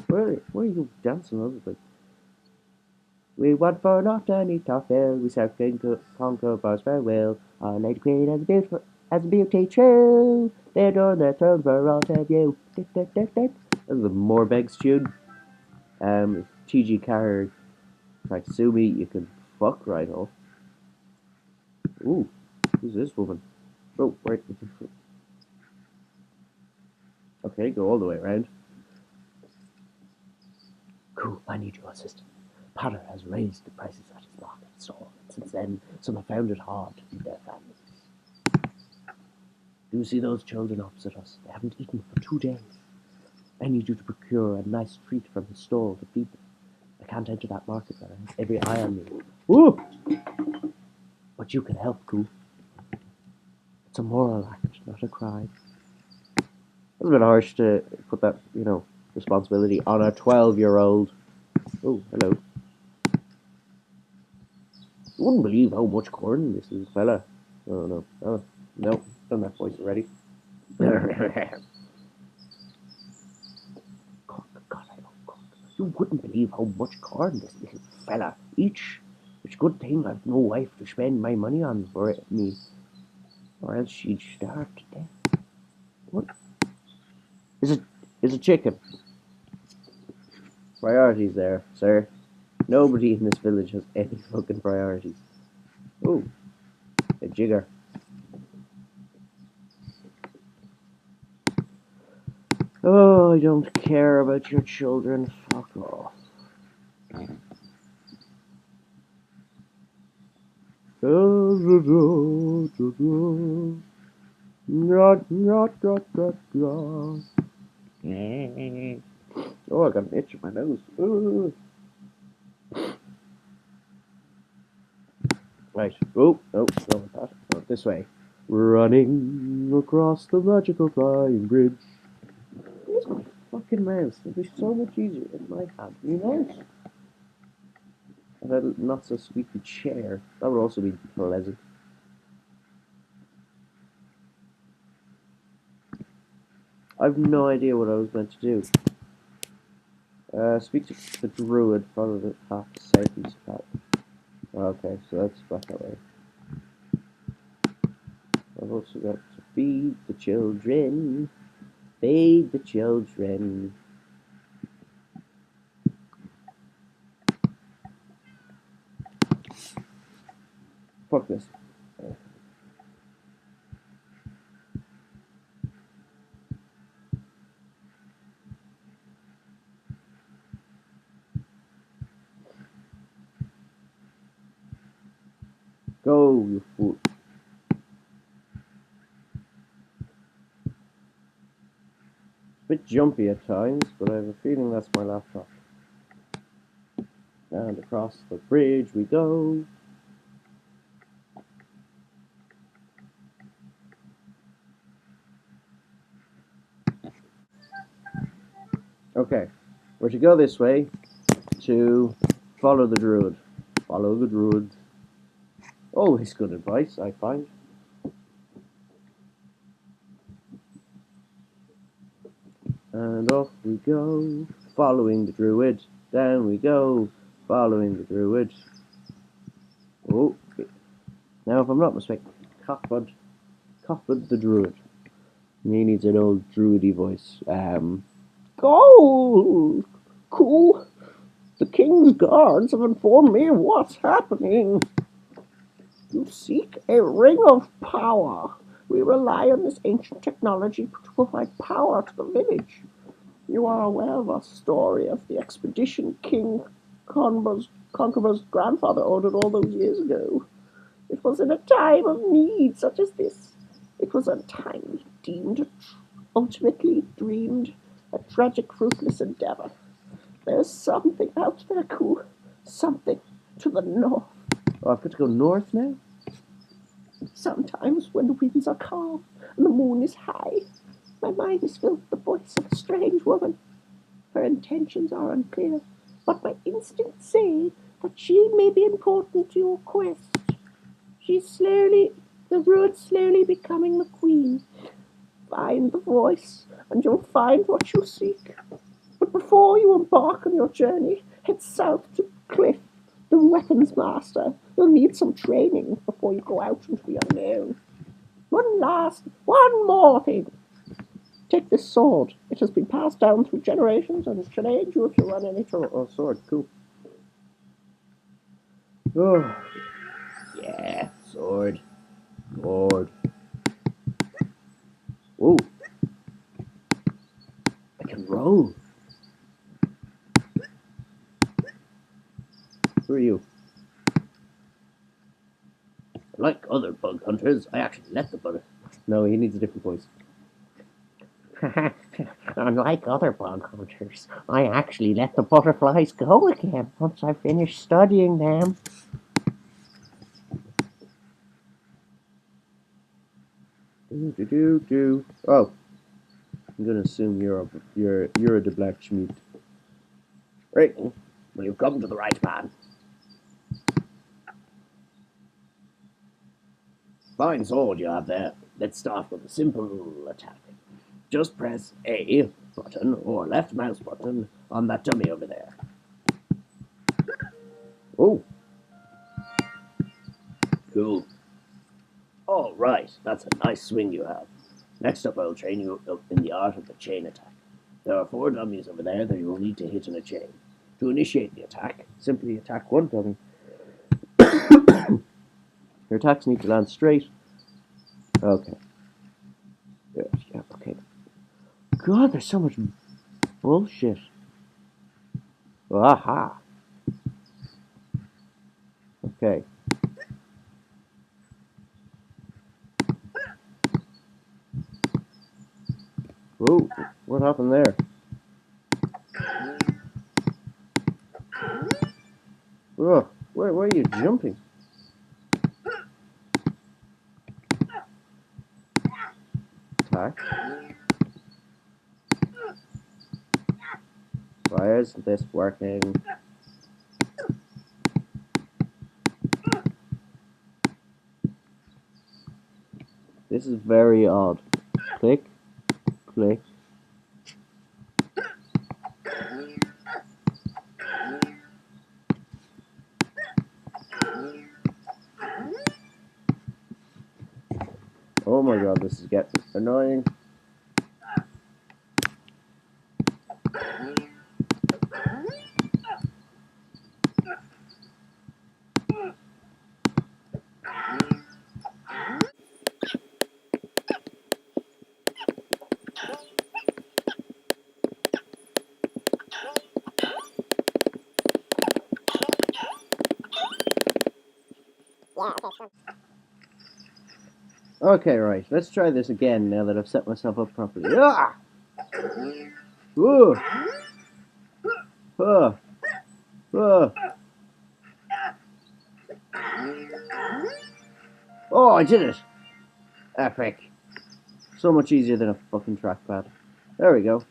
Where are you dancing over the? We want for not any tale. We serve King Conquer Bars farewell. Our Lady Queen as a beauty true. They adorn their throne for all to view. This is the Morbegs tune. TG Carr tried to sue me. You can fuck right off. Ooh, who's this woman? Oh, wait. Okay, go all the way around. Cool, I need your assistance. Potter has raised the prices at his market stall. Since then, some have found it hard to feed their families. Do you see those children opposite us? They haven't eaten for 2 days. I need you to procure a nice treat from his stall to feed them. I can't enter that market where I have every eye on me. Ooh! But you can help, Koo. It's a moral act, not a crime. It's a bit harsh to put that, responsibility on a 12-year-old. Oh, hello. You wouldn't believe how much corn this is, fella. Oh, no. Oh, no. Done that voice already. Cork, God, I love cork. You wouldn't believe how much corn this little fella eats. It's a good thing I've no wife to spend my money on for me, or else she'd starve to death. What? Is a chicken. Priorities there, sir. Nobody in this village has any fucking priorities. Oh, a jigger. Oh, I don't care about your children. Fuck off. Oh, I got an itch in my nose. Ooh. Right. Oh, no, not that. No, this way. Running across the magical flying bridge. Where's my fucking mouse? It'd be so much easier if I had my mouse. And a not so squeaky chair. That would also be pleasant. I've no idea what I was meant to do. Speak to the druid, follow the path south and south. Okay, so that's back that way. I've also got to feed the children. Feed the children. Fuck this. Go, you fool. Bit jumpy at times, but I have a feeling that's my laptop. And across the bridge we go. Okay, we're to go this way to follow the druid. Follow the druid. Always good advice, I find. And off we go, following the druid. Down we go, following the druid. Oh, now if I'm not mistaken, Cuthbert the druid. He needs an old druidy voice. Go! Cool! The king's guards have informed me of what's happening. You seek a ring of power. We rely on this ancient technology to provide power to the village. You are aware of our story of the expedition King Conqueror's grandfather ordered all those years ago. It was in a time of need such as this. It was untimely, ultimately dreamed a tragic, fruitless endeavor. There's something out there, Koo. Something to the north. Oh, I've got to go north now? Sometimes when the winds are calm and the moon is high, my mind is filled with the voice of a strange woman. Her intentions are unclear, but my instincts say that she may be important to your quest. The road's slowly becoming the queen. Find the voice, and you'll find what you seek. But Before you embark on your journey, head south to Cliff, the weapons master. You'll need some training before you go out into the unknown. One more thing. Take this sword. It has been passed down through generations and should aid you if you run any trouble. Oh, sword, cool. Oh, yeah, sword. Sword. Ooh. I can roll. Who are you? Like other bug hunters, I actually let the bug. No, he needs a different voice. Unlike other bug hunters, I actually let the butterflies go again once I finished studying them. Oh, I'm gonna assume you're the black Schmied. Right, well, you've come to the right man. Fine sword you have there. Let's start with a simple attack. Just press A button or left mouse button on that dummy over there. Oh, cool. All right, that's a nice swing you have. Next up, I'll train you up in the art of the chain attack. There are 4 dummies over there that you will need to hit in a chain. To initiate the attack, simply attack one dummy. Your attacks need to land straight. Okay. Yeah, okay. God, there's so much bullshit. Aha. Okay. Whoa, what happened there? Ugh, where are you jumping? Attack. Why isn't this working? This is very odd. Click, click. Oh my god, this is getting annoying. Okay, right. Let's try this again now that I've set myself up properly. Ah! Ooh! Oh, I did it! Epic. So much easier than a fucking trackpad. There we go.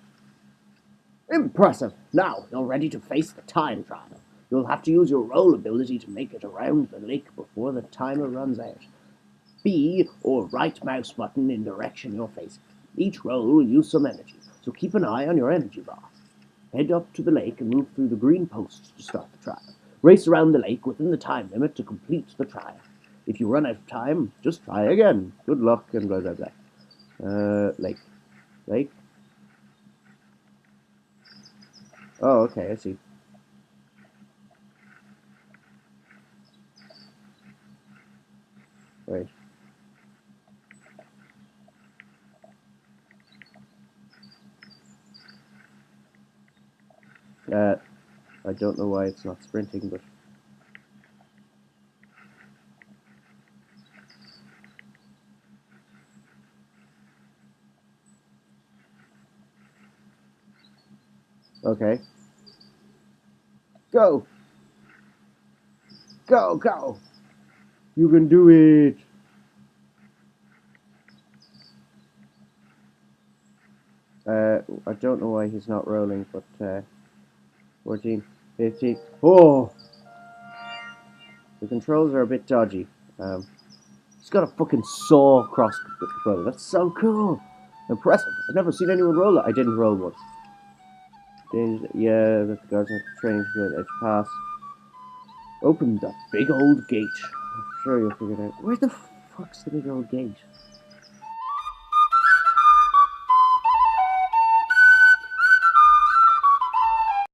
Impressive. Now, you're ready to face the time travel. You'll have to use your roll ability to make it around the lake before the timer runs out. B or right mouse button in direction you're facing. Each roll will use some energy, so keep an eye on your energy bar. Head up to the lake and move through the green posts to start the trial. Race around the lake within the time limit to complete the trial. If you run out of time, just try again. Good luck and blah blah blah. Lake. Lake? Oh, okay, I see. Wait. I don't know why it's not sprinting, but... Okay. Go! Go, go! You can do it! I don't know why he's not rolling, but, 14, 15... Oh! The controls are a bit dodgy. He's got a fucking saw crossbow. That's so cool! Impressive. I've never seen anyone roll it. I didn't roll one. Yeah, that the guards are training to go edge pass. Open the big old gate. I'm sure you'll figure it out. Where the fuck's the big old gate?